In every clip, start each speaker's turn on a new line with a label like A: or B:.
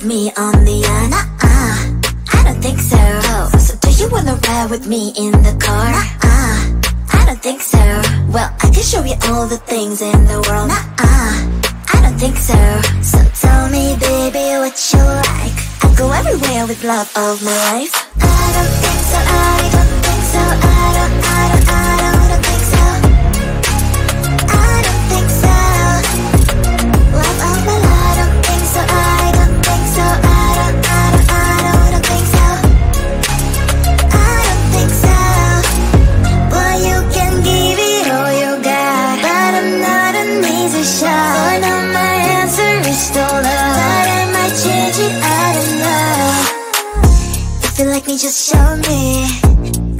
A: with me on the I don't think so. So do you wanna ride with me in the car? I don't think so. Well, I can show you all the things in the world. I don't think so. So tell me, baby, what you like. I go everywhere with love of my life. I don't think so. I don't think so. I don't think so. I don't think so. Love of my life. I don't think so. I don't think so. I don't think so. I don't think so. Well, you can give it all you got, but I'm not an easy shot. For now my answer is still love, but I might change it, I don't know. If you like me, just show me.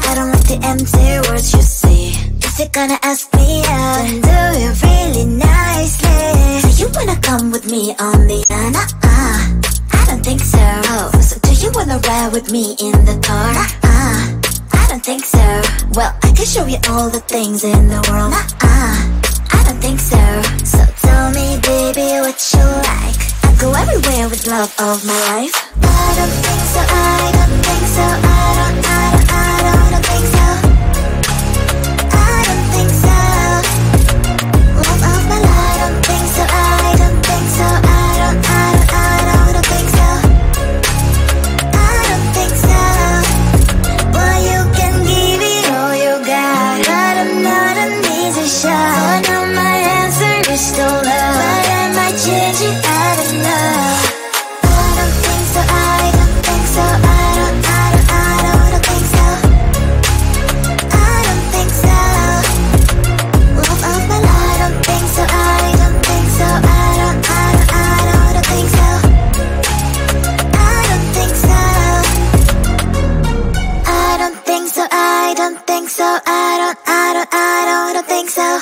A: I don't like the empty words you say. If you're gonna ask me out, then do it really nicely. Do you wanna come with me on the I don't think so. So do you wanna ride with me in the car? I don't think so. Well, I can show you all the things in the world. I don't think so. So tell me, baby, what you like. I go everywhere with love of my life. I don't think so. I don't think so. I don't think so. I don't think so. Love of my life. I don't think so. I don't think so. I don't think so. I don't think so. Well, you can give it all you got, but I'm not an easy shot. For now my answer is still love, but I might change it, I don't know. I don't think so. I don't think so. I don't think so. I don't think so. Love of my life. I don't think so. I don't think so. I don't think so. I don't think so. I don't think so. I don't think so. I don't think so.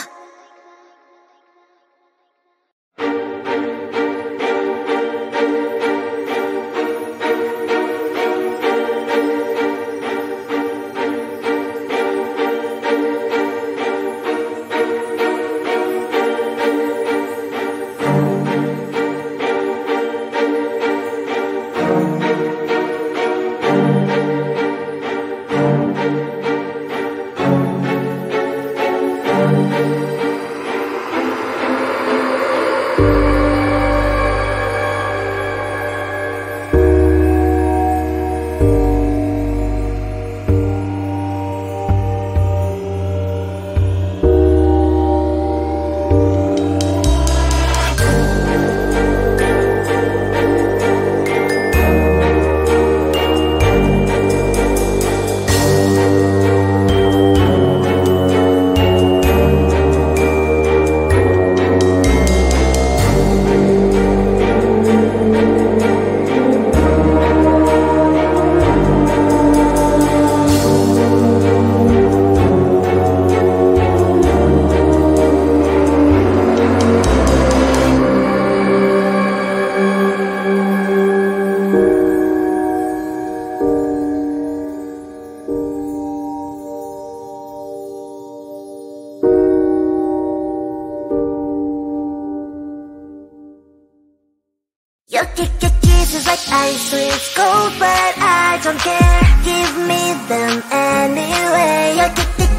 A: Your kisses like ice, sweet cold, but I don't care. Give me them anyway. Your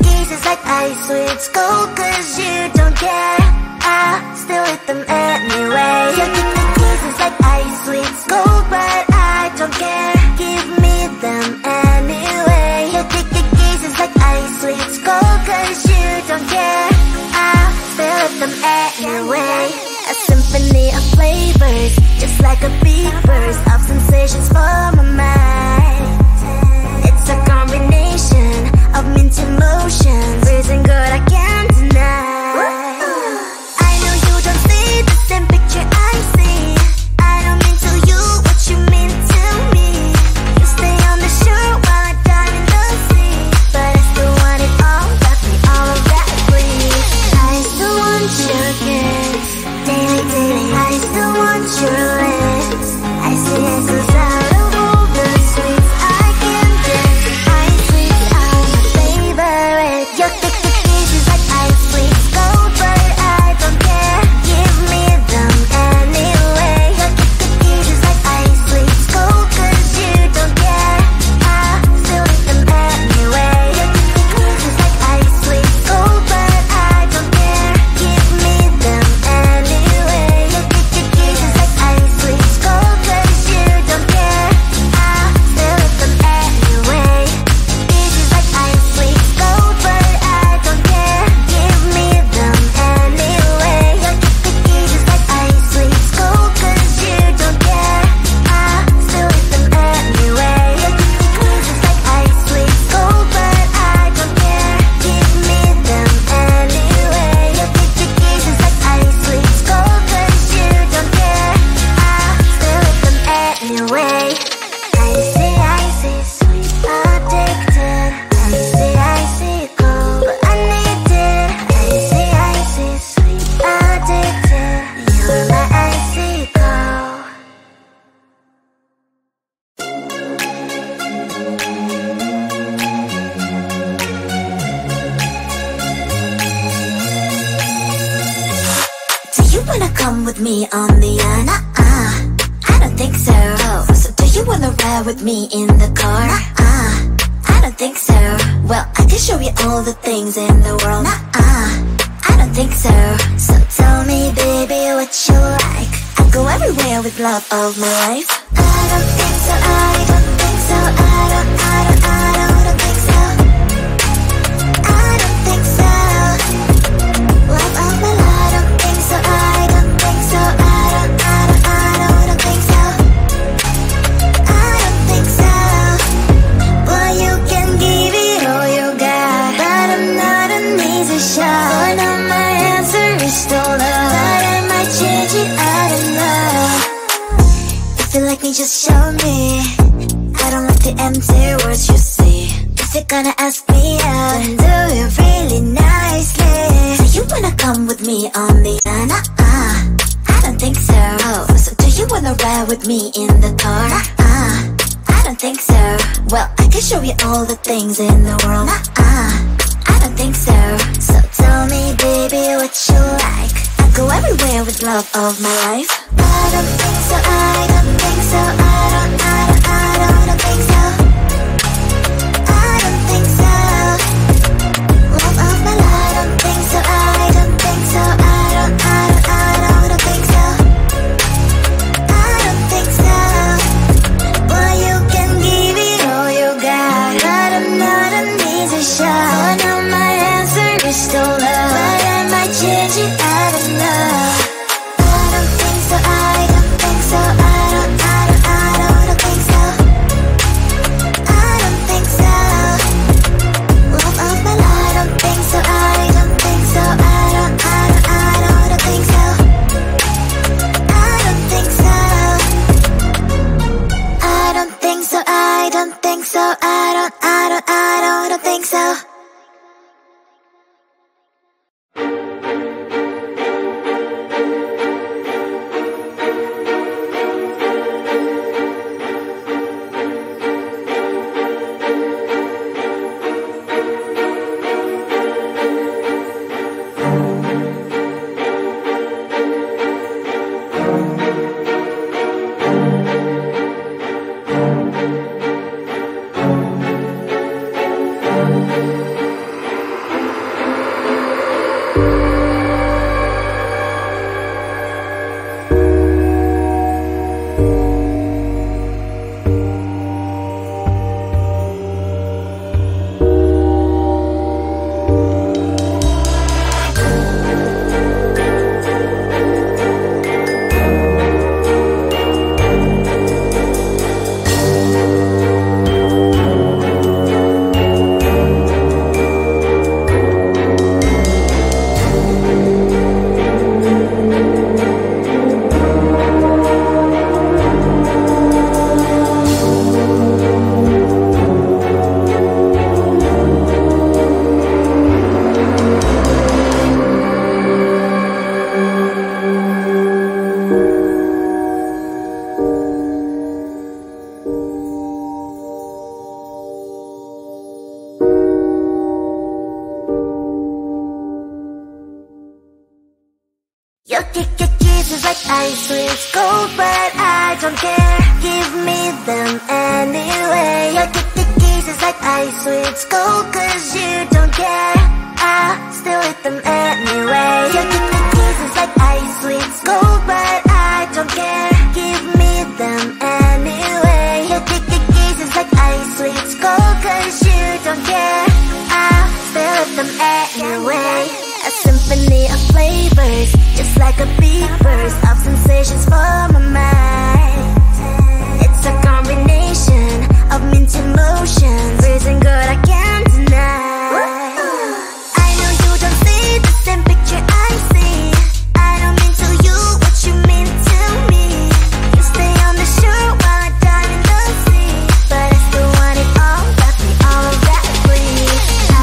A: kisses like ice, sweet cold, 'cause you don't care. I'll still eat them anyway. Your kisses like ice, sweet cold, but I don't care. Give me them anyway. Your kisses like ice, sweet cold, 'cause you don't care. I'll still eat them anyway. A symphony of flavors, just like a big burst of sensations for my mind. It's a combination of mint emotions, freezing good I can't deny. I know you don't see the same picture I see. I don't mean to you what you mean to me. You stay on the shore while I dive in the sea, but I still want it all, got me all of that breeze. I still want your kiss, daily, I still want your lips. with me on the I don't think so. So do you wanna ride with me in the car? I don't think so. Well, I can show you all the things in the world. I don't think so. So tell me, baby, what you like. I'll go everywhere with love of my life. I don't think so. I don't think so. I don't think so. I don't think so. Love of my life. I don't think so. I don't think so. I don't think so. I don't think so. Well, you can give it all you got, but I'm not an easy shot. So now my answer is still love, but I might change it. I don't know. If you like me, just show me. I don't like the empty words you see. If you're gonna ask me out, then do it really nicely. So you wanna come with me on the I don't think so. So do you wanna ride with me in the car? I don't think so. Well, I can show you all the things in the world. I don't think so. So tell me, baby, what you like. I'll go everywhere with love of my life. I don't think so. I don't think so. I don't think so. I don't think so. Love of my life. I don't think so. I don't think so. I don't think so. I don't think so. Well, you can give it all you got, but I'm not an easy shot. So now my answer is still love, but I might change it. I don't know. I don't think so. I don't think so. I don't think so. I don't think so. Love of my life. I don't think so. I don't think so. I don't think so. I don't think so. I don't think so. I don't think so. I don't think so. Your kisses like ice, it's cold, but I don't care. Give me them anyway. Your kisses like ice, it's cold, 'cause you don't care. I still eat them anyway. Your kisses like ice, it's cold, but I don't care. Give me them anyway. Your kisses like ice, it's cold, 'cause you don't care. I still eat them anyway. A symphony of flavors, just like a big burst of sensations for my mind. It's a combination of mint emotions, freezing good I can't deny. I know you don't see the same picture I see. I don't mean to you what you mean to me. You stay on the shore while I dive in the sea, but I still want it all, wrap me all rapidly.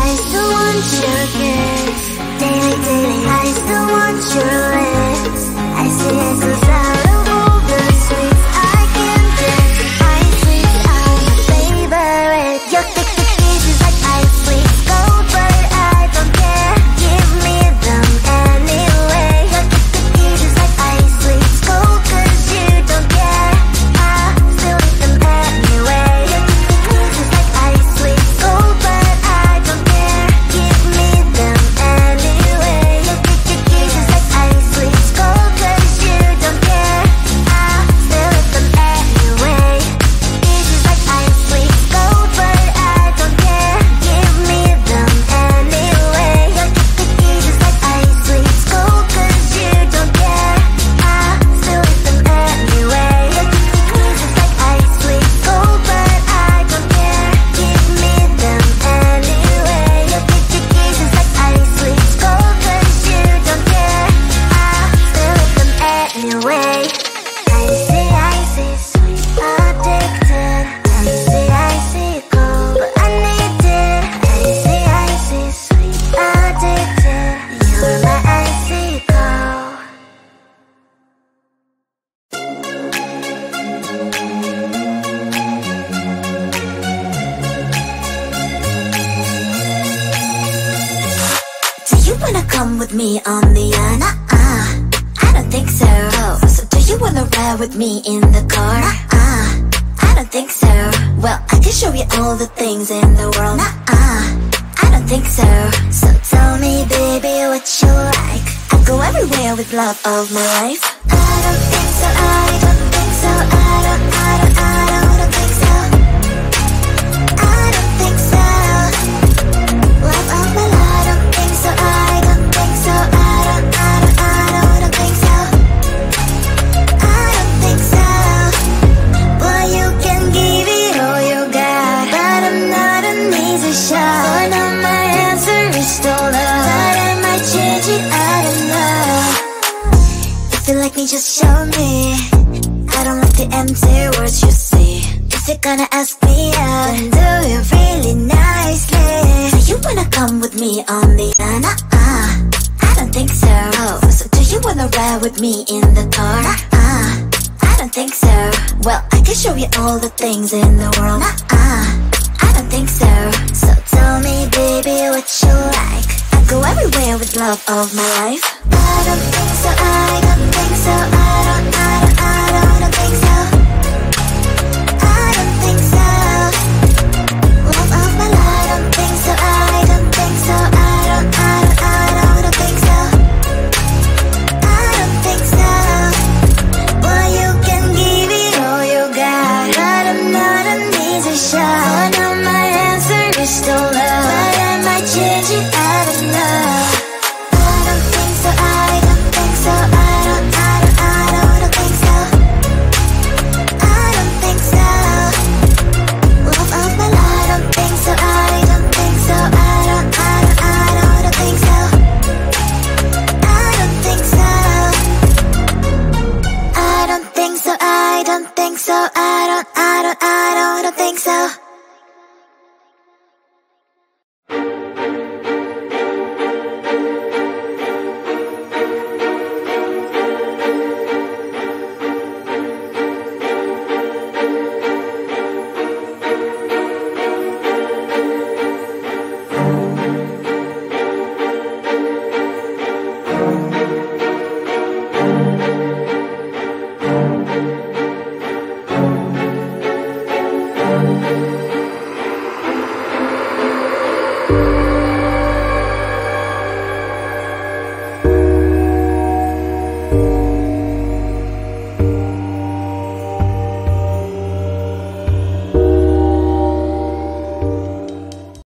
A: I still want your kiss, daily, daily. I still want your lips. I see it goes out of the come with me on the I don't think so. Oh, so do you wanna ride with me in the car? I don't think so. Well, I can show you all the things in the world. I don't think so. So tell me, baby, what you like. I go everywhere with love of my life. I don't think so. I don't think so. I don't think so. I don't think so. Love of my life. I don't think so. I don't think so. I don't think so. I don't think so. Well, you can give it all you got, but I'm not an easy shot. For now my answer is still love, but I might change it, I don't know. If you like me, just show me. I don't like the empty words you say. If you're gonna ask me out, then do it really nicely. So you wanna come with me on the I don't think so. Oh, so do you wanna ride with me in the car? I don't think so. Well, I can show you all the things in the world. I don't think so. So tell me, baby, what you like. I go everywhere with love of my life. I don't think so. I don't think so. I don't think so. I don't think so. Love of my life. I don't think so. I don't think so. I don't think so. I don't think so. Well, you can give it all you got, but I'm not an easy shot. For now my answer is still love, but I might change it, I don't know. I don't think so. I don't think so. I don't think so. I don't think so. Love of my life. I don't think so. I don't think so. I don't think so. I don't think so. I don't think so. I don't think so. I don't think so.